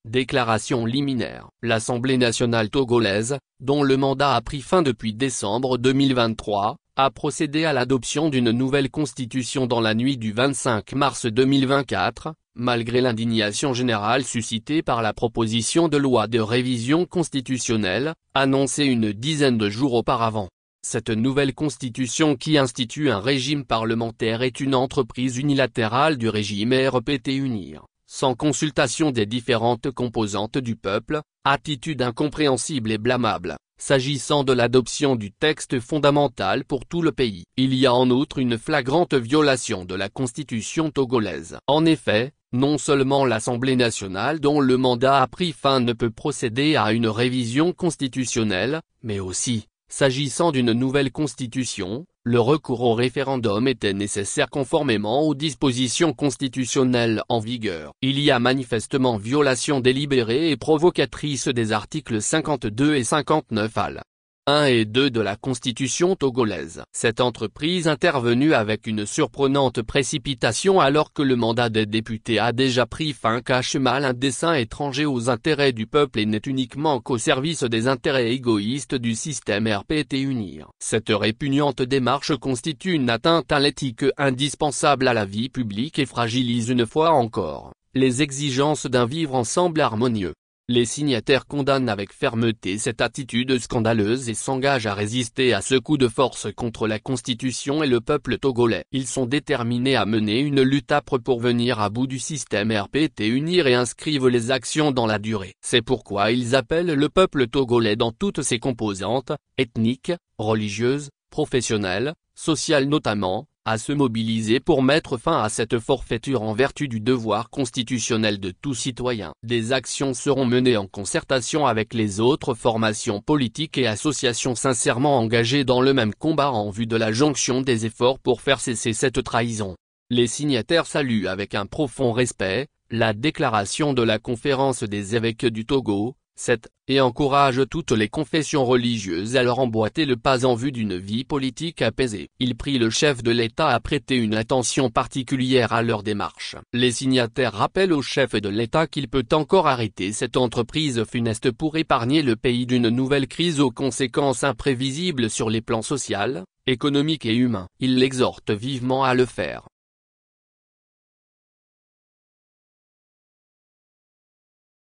Déclaration liminaire. L'Assemblée nationale togolaise, dont le mandat a pris fin depuis décembre 2023, a procédé à l'adoption d'une nouvelle constitution dans la nuit du 25 mars 2024, malgré l'indignation générale suscitée par la proposition de loi de révision constitutionnelle, annoncée une dizaine de jours auparavant. Cette nouvelle constitution qui institue un régime parlementaire est une entreprise unilatérale du régime RPT-UNIR, sans consultation des différentes composantes du peuple, attitude incompréhensible et blâmable, s'agissant de l'adoption du texte fondamental pour tout le pays. Il y a en outre une flagrante violation de la constitution togolaise. En effet, non seulement l'Assemblée nationale dont le mandat a pris fin ne peut procéder à une révision constitutionnelle, mais aussi, s'agissant d'une nouvelle constitution, le recours au référendum était nécessaire conformément aux dispositions constitutionnelles en vigueur. Il y a manifestement violation délibérée et provocatrice des articles 52 et 59 al. 1 et 2 de la Constitution togolaise. Cette entreprise intervenue avec une surprenante précipitation alors que le mandat des députés a déjà pris fin cache mal un dessein étranger aux intérêts du peuple et n'est uniquement qu'au service des intérêts égoïstes du système RPT-UNIR. Cette répugnante démarche constitue une atteinte à l'éthique indispensable à la vie publique et fragilise une fois encore les exigences d'un vivre ensemble harmonieux. Les signataires condamnent avec fermeté cette attitude scandaleuse et s'engagent à résister à ce coup de force contre la Constitution et le peuple togolais. Ils sont déterminés à mener une lutte âpre pour venir à bout du système RPT-UNIR et inscrivent les actions dans la durée. C'est pourquoi ils appellent le peuple togolais dans toutes ses composantes, ethniques, religieuses, professionnelles, sociales notamment, à se mobiliser pour mettre fin à cette forfaiture en vertu du devoir constitutionnel de tout citoyen. Des actions seront menées en concertation avec les autres formations politiques et associations sincèrement engagées dans le même combat en vue de la jonction des efforts pour faire cesser cette trahison. Les signataires saluent avec un profond respect la déclaration de la Conférence des évêques du Togo, et encourage toutes les confessions religieuses à leur emboîter le pas en vue d'une vie politique apaisée. Il prie le chef de l'État à prêter une attention particulière à leur démarche. Les signataires rappellent au chef de l'État qu'il peut encore arrêter cette entreprise funeste pour épargner le pays d'une nouvelle crise aux conséquences imprévisibles sur les plans social, économique et humain. Il l'exhorte vivement à le faire.